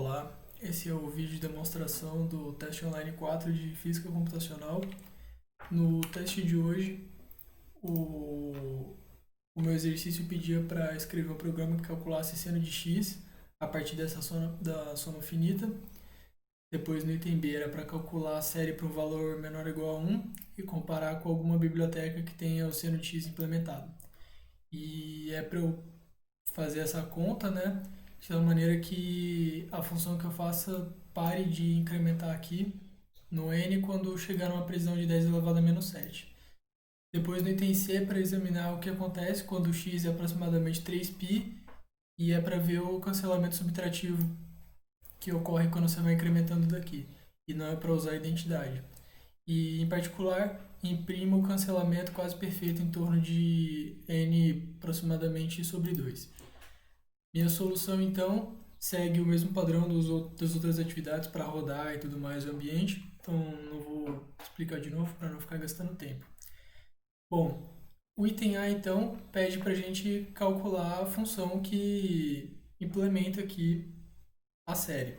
Olá, esse é o vídeo de demonstração do teste online 4 de Física Computacional. No teste de hoje, o meu exercício pedia para escrever um programa que calculasse seno de x a partir da soma finita. Depois, no item B, era para calcular a série para um valor menor ou igual a 1 e comparar com alguma biblioteca que tenha o seno de x implementado. E é para eu fazer essa conta, né? De tal maneira que a função que eu faça pare de incrementar aqui no n quando chegar numa precisão de 10 elevado a menos 7. Depois no item C para examinar o que acontece quando x é aproximadamente 3π e é para ver o cancelamento subtrativo que ocorre quando você vai incrementando daqui. E não é para usar a identidade. E, em particular, imprima o cancelamento quase perfeito em torno de n aproximadamente sobre 2. Minha solução, então, segue o mesmo padrão das outras atividades para rodar e tudo mais o ambiente. Então, não vou explicar de novo para não ficar gastando tempo. Bom, o item A, então, pede para a gente calcular a função que implementa aqui a série.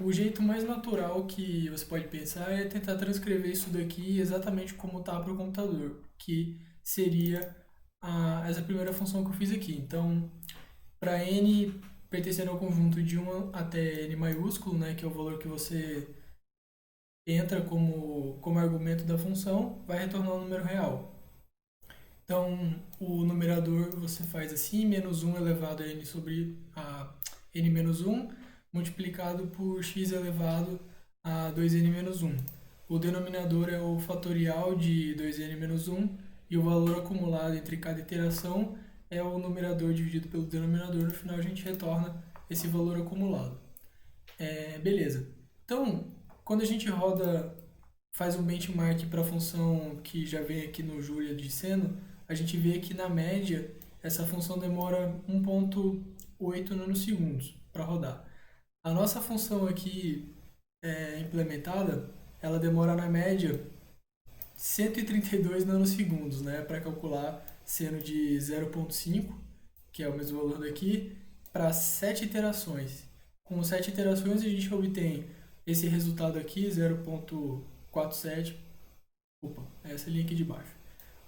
O jeito mais natural que você pode pensar é tentar transcrever isso daqui exatamente como está para o computador, que seria essa primeira função que eu fiz aqui. Então, para n pertencendo ao conjunto de 1 até n maiúsculo, né, que é o valor que você entra como argumento da função, vai retornar um número real. Então, o numerador você faz assim, menos 1 elevado a n sobre n menos 1, multiplicado por x elevado a 2n menos 1. O denominador é o fatorial de 2n menos 1 e o valor acumulado entre cada iteração é o numerador dividido pelo denominador. No final a gente retorna esse valor acumulado. Beleza. Então, quando a gente faz um benchmark para a função que já vem aqui no Julia de seno, a gente vê que na média essa função demora 1,8 nanosegundos para rodar. A nossa função aqui implementada, ela demora na média 132 nanosegundos, né, para calcular seno de 0,5, que é o mesmo valor daqui, para 7 iterações. Com 7 iterações a gente obtém esse resultado aqui, 0,47. Opa, essa linha aqui de baixo.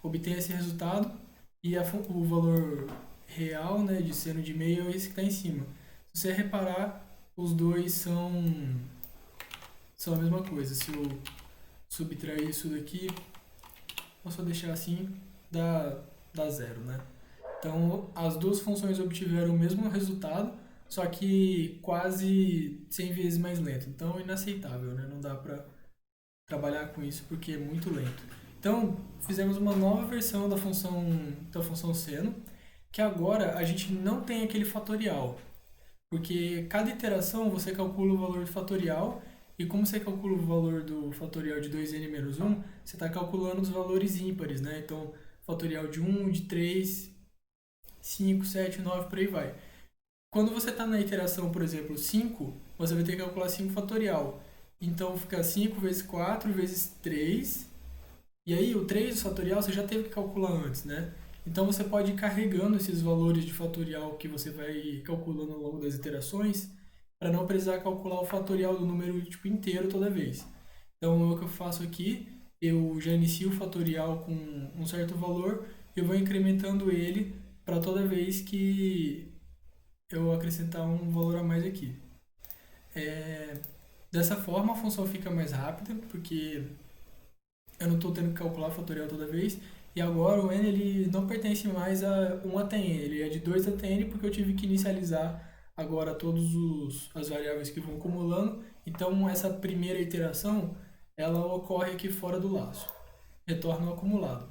Obtém esse resultado e o valor real, né, de seno de meio é esse que está em cima. Se você reparar, os dois são a mesma coisa. Se eu subtrair isso daqui, vou só deixar assim, dá zero, né? Então, as duas funções obtiveram o mesmo resultado, só que quase 100 vezes mais lento. Então, inaceitável, né? Não dá para trabalhar com isso porque é muito lento. Então, fizemos uma nova versão da função seno, que agora a gente não tem aquele fatorial, porque cada iteração você calcula o valor do fatorial, e como você calcula o valor do fatorial de 2n menos 1, você está calculando os valores ímpares, né? Então, fatorial de 1, de 3, 5, 7, 9, por aí vai. Quando você está na iteração, por exemplo, 5, você vai ter que calcular 5 fatorial. Então, fica 5 vezes 4 vezes 3. E aí, o 3 fatorial você já teve que calcular antes, né? Então, você pode ir carregando esses valores de fatorial que você vai calculando ao longo das iterações para não precisar calcular o fatorial do número inteiro toda vez. Então, o que eu faço aqui, eu já inicio o fatorial com um certo valor e eu vou incrementando ele para toda vez que eu acrescentar um valor a mais aqui. Dessa forma, a função fica mais rápida, porque eu não estou tendo que calcular o fatorial toda vez. E agora o n ele não pertence mais a 1 até n, ele é de 2 até n, porque eu tive que inicializar agora todas as variáveis que vão acumulando. Então, essa primeira iteração, ela ocorre aqui fora do laço, retorna o acumulado.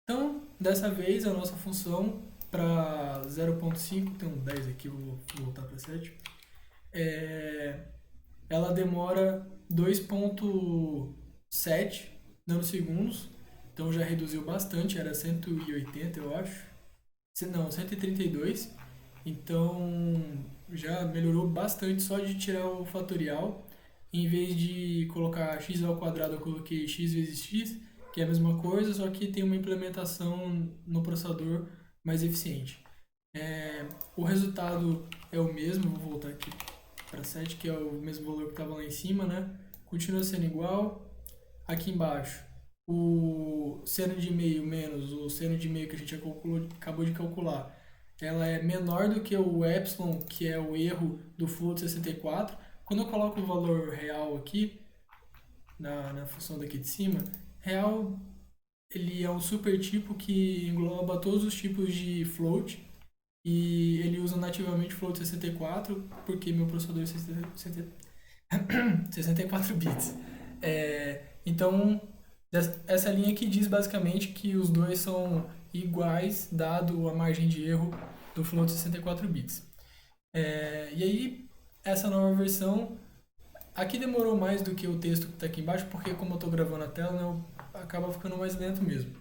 Então, dessa vez, a nossa função para 0,5, tem um 10 aqui, eu vou voltar para 7, ela demora 2,7 nanosegundos, então já reduziu bastante, era 180, eu acho. Não, 132. Então já melhorou bastante só de tirar o fatorial. Em vez de colocar x ao quadrado, eu coloquei x vezes x, que é a mesma coisa, só que tem uma implementação no processador mais eficiente. O resultado é o mesmo, vou voltar aqui para 7, que é o mesmo valor que estava lá em cima, né? Continua sendo igual. Aqui embaixo, o seno de meio menos o seno de meio que a gente acabou de calcular, ela é menor do que o epsilon, que é o erro do float 64. Quando eu coloco o valor real aqui, na função daqui de cima, real ele é um supertipo que engloba todos os tipos de float e ele usa nativamente float 64 porque meu processador é 64 bits. Então, essa linha aqui diz basicamente que os dois são iguais, dado a margem de erro do float 64 bits. E aí, essa nova versão, aqui demorou mais do que o texto que está aqui embaixo, porque como eu estou gravando a tela, né, acaba ficando mais lento mesmo.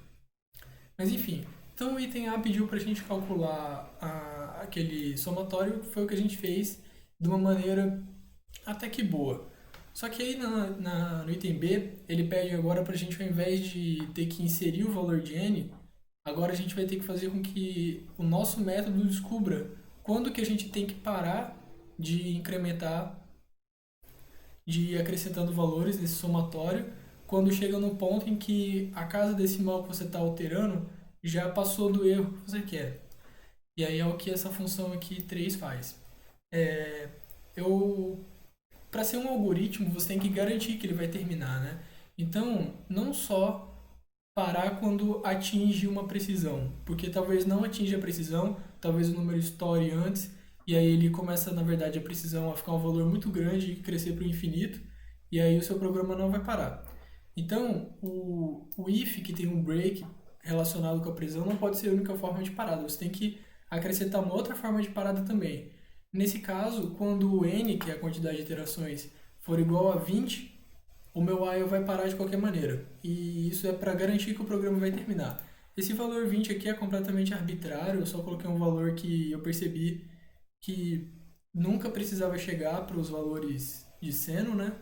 Mas enfim, então o item A pediu para a gente calcular aquele somatório, foi o que a gente fez de uma maneira até que boa. Só que aí no item B, ele pede agora para a gente, ao invés de ter que inserir o valor de n, agora a gente vai ter que fazer com que o nosso método descubra quando que a gente tem que parar de incrementar, de ir acrescentando valores nesse somatório, quando chega no ponto em que a casa decimal que você está alterando já passou do erro que você quer. E aí é o que essa função aqui 3 faz. Para ser um algoritmo, você tem que garantir que ele vai terminar, né? Então, não só parar quando atinge uma precisão, porque talvez não atinja a precisão, talvez o número estoure antes, e aí ele começa, na verdade, a precisão a ficar um valor muito grande e crescer para o infinito, e aí o seu programa não vai parar. Então, o if, que tem um break relacionado com a precisão, não pode ser a única forma de parada, você tem que acrescentar uma outra forma de parada também. Nesse caso, quando o n, que é a quantidade de iterações, for igual a 20, o meu while vai parar de qualquer maneira. E isso é para garantir que o programa vai terminar. Esse valor 20 aqui é completamente arbitrário, eu só coloquei um valor que eu percebi que nunca precisava chegar para os valores de seno, né?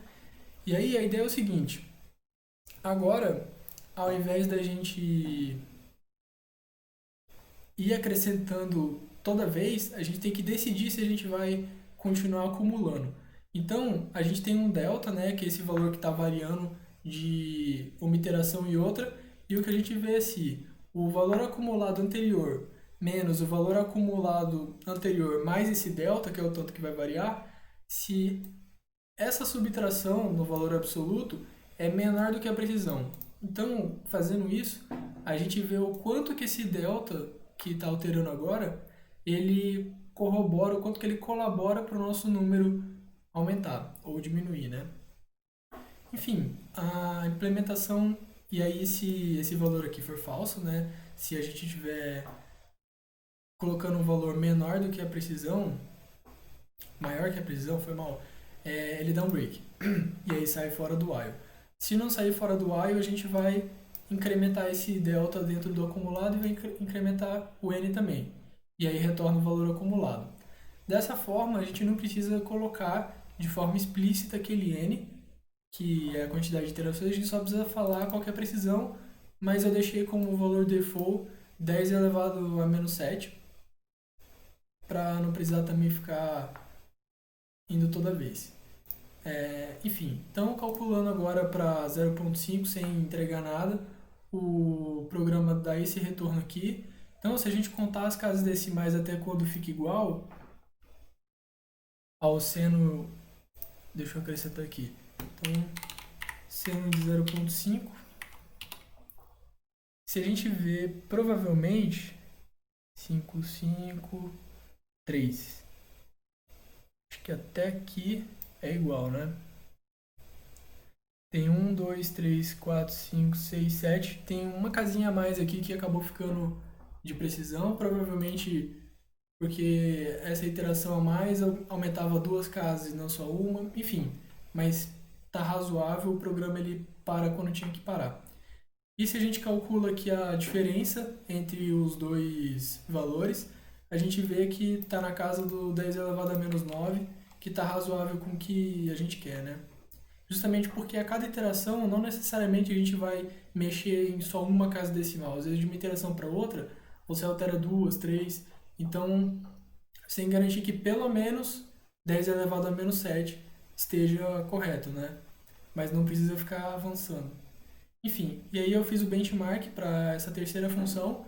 E aí a ideia é o seguinte, agora, ao invés da gente ir acrescentando toda vez, a gente tem que decidir se a gente vai continuar acumulando. Então, a gente tem um delta, né, que é esse valor que está variando de uma iteração e outra, e o que a gente vê é se o valor acumulado anterior menos o valor acumulado anterior mais esse delta, que é o tanto que vai variar, se essa subtração no valor absoluto é menor do que a precisão. Então, fazendo isso, a gente vê o quanto que esse delta que está alterando agora, ele corrobora, o quanto que ele colabora para o nosso número aumentar ou diminuir, né? Enfim, a implementação, e aí se esse valor aqui for falso, né? Se a gente tiver colocando um valor menor do que a precisão, maior que a precisão, foi mal, ele dá um break. E aí sai fora do while. Se não sair fora do while, a gente vai incrementar esse delta dentro do acumulado e vai incrementar o n também. E aí retorna o valor acumulado. Dessa forma, a gente não precisa colocar de forma explícita aquele n, que é a quantidade de iterações, a gente só precisa falar qual que é a precisão, mas eu deixei como valor default 10 elevado a menos 7, para não precisar também ficar indo toda vez. Enfim, então calculando agora para 0.5 sem entregar nada, o programa dá esse retorno aqui. Então, se a gente contar as casas decimais até quando fica igual ao seno, deixa eu acrescentar aqui, então seno de 0.5, se a gente ver, provavelmente 5, 5, 3, acho que até aqui é igual, né? Tem 1, 2, 3, 4, 5, 6, 7. Tem uma casinha a mais aqui que acabou ficando de precisão, provavelmente porque essa iteração a mais aumentava 2 casas e não só uma, enfim. Mas tá razoável, o programa ele para quando tinha que parar. E se a gente calcula aqui a diferença entre os dois valores, a gente vê que está na casa do 10 elevado a menos 9, que está razoável com o que a gente quer, né? Justamente porque a cada iteração, não necessariamente a gente vai mexer em só uma casa decimal. Às vezes, de uma iteração para outra, você altera 2, 3. Então, sem garantir que pelo menos 10 elevado a menos 7 esteja correto, né? Mas não precisa ficar avançando. Enfim, e aí eu fiz o benchmark para essa terceira função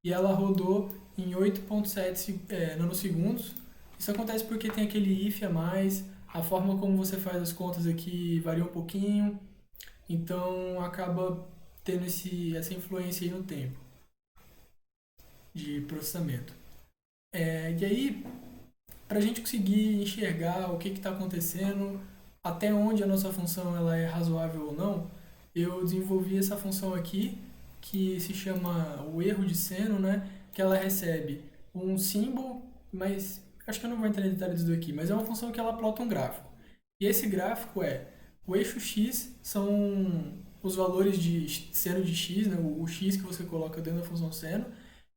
e ela rodou em 8,7 nanosegundos. Isso acontece porque tem aquele if a mais, a forma como você faz as contas aqui varia um pouquinho, então acaba tendo essa influência aí no tempo de processamento. E aí, para a gente conseguir enxergar o que está acontecendo, até onde a nossa função ela é razoável ou não, eu desenvolvi essa função aqui, que se chama o erro de seno, né? Que ela recebe um símbolo, mas acho que eu não vou entrar em detalhes disso aqui, mas é uma função que ela plota um gráfico. E esse gráfico o eixo x são os valores de seno de x, né? O x que você coloca dentro da função seno,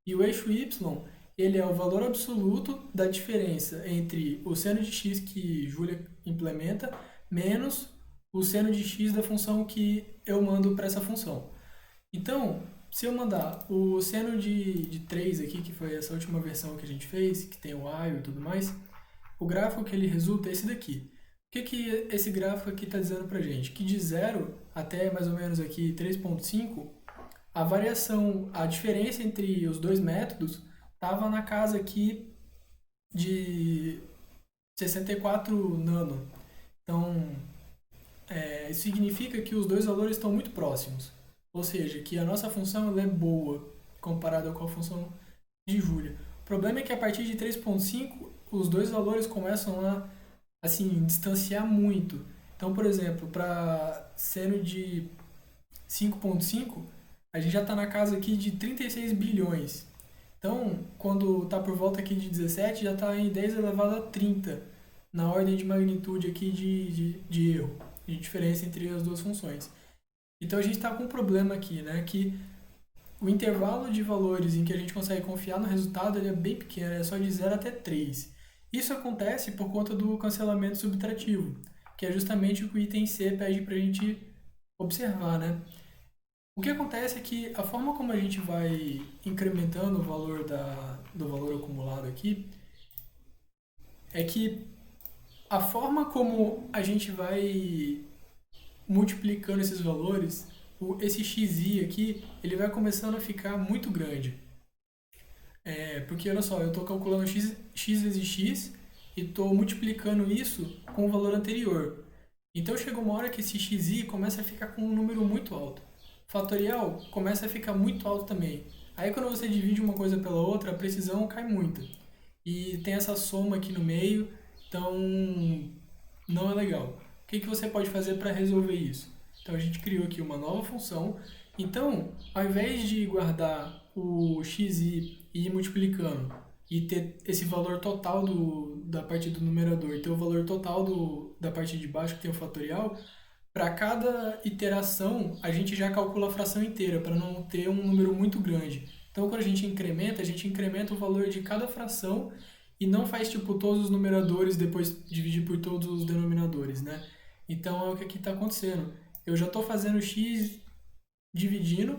e o eixo y ele é o valor absoluto da diferença entre o seno de x que Júlia implementa menos o seno de x da função que eu mando para essa função. Então, se eu mandar o seno de 3 aqui, que foi essa última versão que a gente fez, que tem o while e tudo mais, o gráfico que ele resulta é esse daqui. O que esse gráfico aqui está dizendo para a gente? Que de 0 até mais ou menos aqui 3.5, a variação, a diferença entre os dois métodos estava na casa aqui de 64 nano. Então, isso significa que os dois valores estão muito próximos. Ou seja, que a nossa função ela é boa comparada com a função de Júlia. O problema é que a partir de 3.5, os dois valores começam a assim, distanciar muito. Então, por exemplo, para seno de 5.5, a gente já está na casa aqui de 36 bilhões. Então, quando está por volta aqui de 17, já está em 10 elevado a 30, na ordem de magnitude aqui de erro, de diferença entre as duas funções. Então, a gente está com um problema aqui, né? Que o intervalo de valores em que a gente consegue confiar no resultado ele é bem pequeno, é só de 0 até 3. Isso acontece por conta do cancelamento subtrativo, que é justamente o que o item C pede para a gente observar, né? O que acontece é que a forma como a gente vai incrementando o valor do valor acumulado aqui é que a forma como a gente vai multiplicando esses valores, esse xi aqui, ele vai começando a ficar muito grande. Porque olha só, eu estou calculando x vezes x e estou multiplicando isso com o valor anterior. Então chega uma hora que esse xi começa a ficar com um número muito alto. Fatorial começa a ficar muito alto também. Aí quando você divide uma coisa pela outra, a precisão cai muito. E tem essa soma aqui no meio, então não é legal. O que você pode fazer para resolver isso? Então a gente criou aqui uma nova função. Então, ao invés de guardar o xi e ir multiplicando e ter esse valor total da parte do numerador e ter o valor total da parte de baixo que tem o fatorial, para cada iteração a gente já calcula a fração inteira para não ter um número muito grande. Então quando a gente incrementa o valor de cada fração e não faz tipo todos os numeradores depois dividir por todos os denominadores, né? Então é o que aqui está acontecendo. Eu já estou fazendo x dividindo,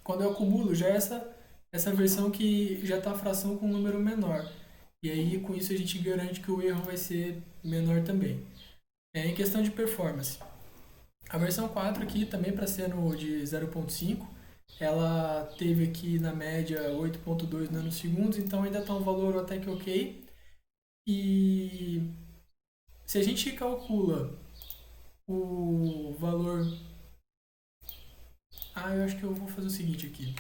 quando eu acumulo já é essa versão que já está a fração com um número menor. E aí com isso a gente garante que o erro vai ser menor também. Em questão de performance, a versão 4 aqui também para ser no de 0.5, ela teve aqui na média 8.2 nanosegundos, então ainda está um valor até que ok. E se a gente calcula o valor... eu acho que eu vou fazer o seguinte aqui.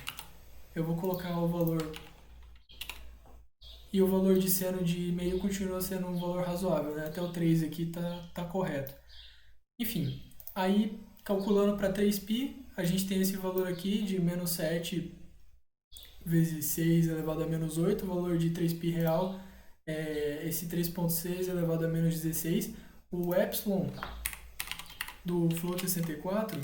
Eu vou colocar o valor... E o valor de seno de meio continua sendo um valor razoável, né? Até o 3 aqui tá correto. Enfim, aí calculando para 3π, a gente tem esse valor aqui de menos 7 vezes 6 elevado a menos 8, o valor de 3π real é esse 3.6 elevado a menos 16. O epsilon do float 64,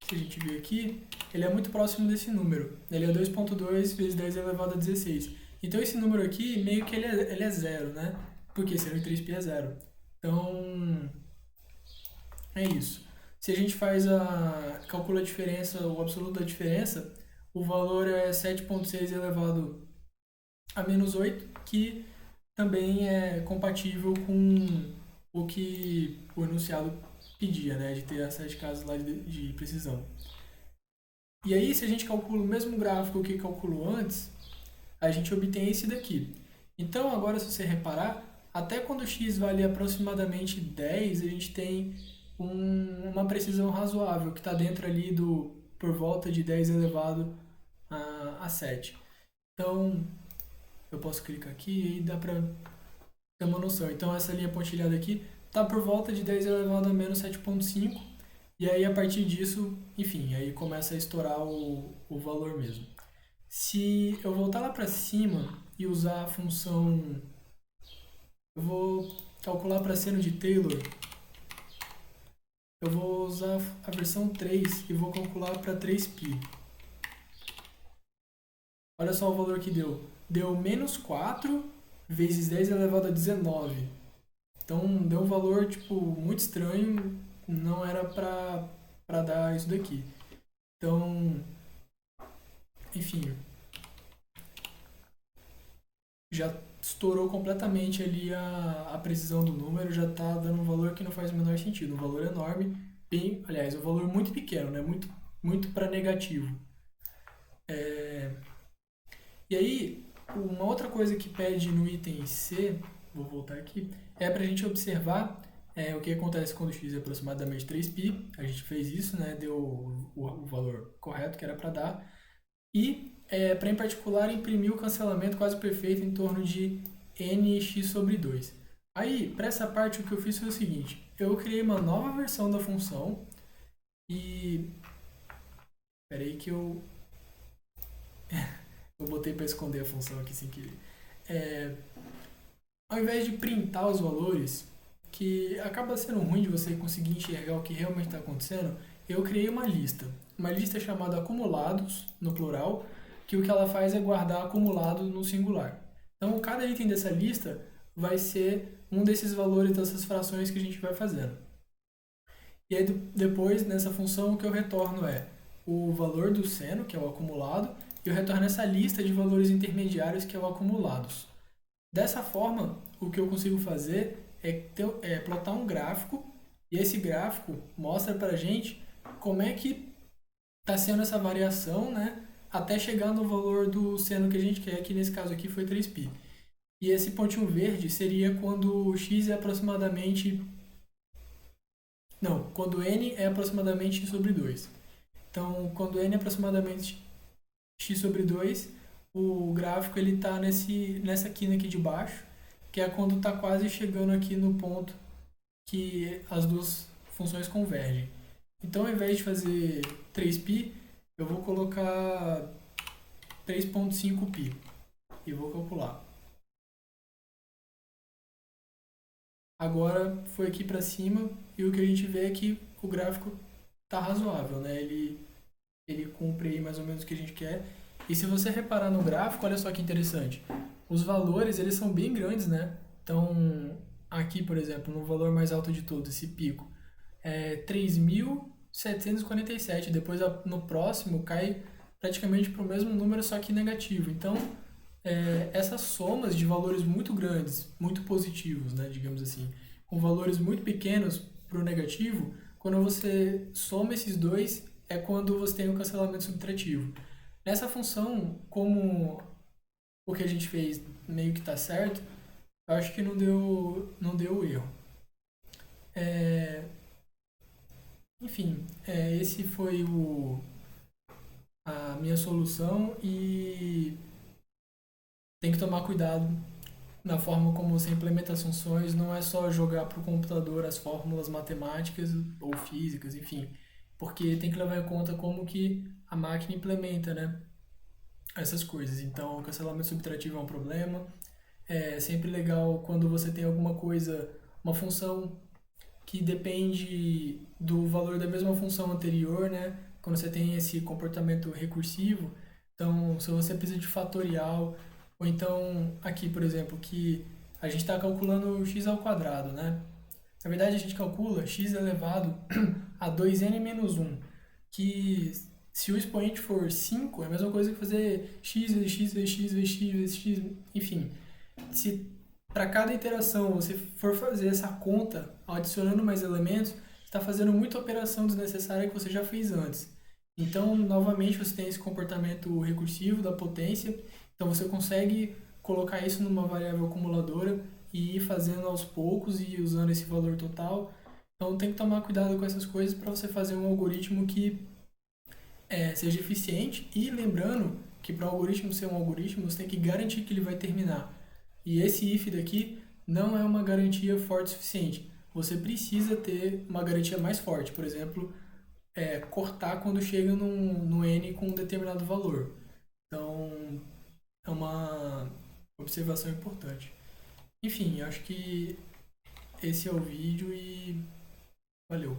se a gente ver aqui, ele é muito próximo desse número. Ele é 2.2 vezes 10 elevado a 16. Então esse número aqui, meio que ele é zero, né? Porque seno de 3π é zero. Então, é isso. Se a gente calcula a diferença, o absoluto da diferença, o valor é 7.6 elevado a menos 8, que também é compatível com o que o enunciado pedia, né, de ter as 7 casas lá de precisão. E aí, se a gente calcula o mesmo gráfico que calculou antes, a gente obtém esse daqui. Então, agora, se você reparar, até quando x vale aproximadamente 10, a gente tem uma precisão razoável, que está dentro ali do por volta de 10 elevado a 7. Então, eu posso clicar aqui e dá para ter uma noção. Então, essa linha pontilhada aqui está por volta de 10 elevado a menos 7,5. E aí, a partir disso, enfim, aí começa a estourar o valor mesmo. Se eu voltar lá para cima e usar a função... Eu vou calcular para seno de Taylor. Eu vou usar a versão 3 e vou calcular para 3π. Olha só o valor que deu. Deu menos 4 vezes 10 elevado a 19. Então, deu um valor, tipo, muito estranho. Não era para dar isso daqui. Então, enfim, já estourou completamente ali a precisão do número, já está dando um valor que não faz o menor sentido. Um valor enorme, bem, aliás, um valor muito pequeno, né? Muito para negativo. E aí, uma outra coisa que pede no item C, vou voltar aqui, é para a gente observar o que acontece quando x é aproximadamente 3π. A gente fez isso, né? Deu o valor correto que era para dar. E, para em particular, imprimir o cancelamento quase perfeito em torno de nx sobre 2. Aí, para essa parte, o que eu fiz foi o seguinte. Eu criei uma nova versão da função e... Espera aí que eu botei para esconder a função aqui sem querer. Ao invés de printar os valores, que acaba sendo ruim de você conseguir enxergar o que realmente está acontecendo, eu criei uma lista. Uma lista chamada acumulados, no plural, que o que ela faz é guardar acumulado no singular. Então, cada item dessa lista vai ser um desses valores dessas frações que a gente vai fazendo. E aí, depois, nessa função, o que eu retorno é o valor do seno, que é o acumulado, e eu retorno essa lista de valores intermediários, que é o acumulados. Dessa forma, o que eu consigo fazer é plotar um gráfico, e esse gráfico mostra para a gente como é que está sendo essa variação, né, até chegar no valor do seno que a gente quer, que nesse caso aqui foi 3π. E esse pontinho verde seria quando x é aproximadamente... Não, quando n é aproximadamente x sobre 2. Então, quando n é aproximadamente x sobre 2, o gráfico ele está nessa quina aqui de baixo, que é quando está quase chegando aqui no ponto que as duas funções convergem. Então, ao invés de fazer 3π, eu vou colocar 3,5π e vou calcular. Agora foi aqui para cima e o que a gente vê é que o gráfico está razoável, né? Ele cumpre aí mais ou menos o que a gente quer. E se você reparar no gráfico, olha só que interessante. Os valores, eles são bem grandes, né? Então, aqui, por exemplo, no valor mais alto de todos, esse pico, é 3.747. Depois, no próximo, cai praticamente para o mesmo número, só que negativo. Então, essas somas de valores muito grandes, muito positivos, né, digamos assim, com valores muito pequenos para o negativo, quando você soma esses dois, é quando você tem o cancelamento subtrativo. Nessa função, como o que a gente fez meio que está certo, eu acho que não deu erro. Enfim, esse foi a minha solução e tem que tomar cuidado na forma como você implementa as funções. Não é só jogar para o computador as fórmulas matemáticas ou físicas, enfim, porque tem que levar em conta como que a máquina implementa, né, essas coisas. Então, o cancelamento subtrativo é um problema. É sempre legal quando você tem alguma coisa, uma função que depende do valor da mesma função anterior, né? Quando você tem esse comportamento recursivo. Então, se você precisa de fatorial, ou então aqui, por exemplo, que a gente está calculando x ao quadrado, né? Na verdade, a gente calcula x elevado a 2n menos 1, que se o expoente for 5, é a mesma coisa que fazer x vezes x vezes x vezes x vezes x, enfim. Se para cada iteração você for fazer essa conta, adicionando mais elementos, está fazendo muita operação desnecessária que você já fez antes. Então, novamente, você tem esse comportamento recursivo da potência. Então, você consegue colocar isso numa variável acumuladora e ir fazendo aos poucos e usando esse valor total. Então, tem que tomar cuidado com essas coisas para você fazer um algoritmo que seja eficiente. E lembrando que para o algoritmo ser um algoritmo, você tem que garantir que ele vai terminar. E esse if daqui não é uma garantia forte o suficiente. Você precisa ter uma garantia mais forte. Por exemplo, cortar quando chega no n com um determinado valor. Então, é uma observação importante. Enfim, acho que esse é o vídeo e valeu.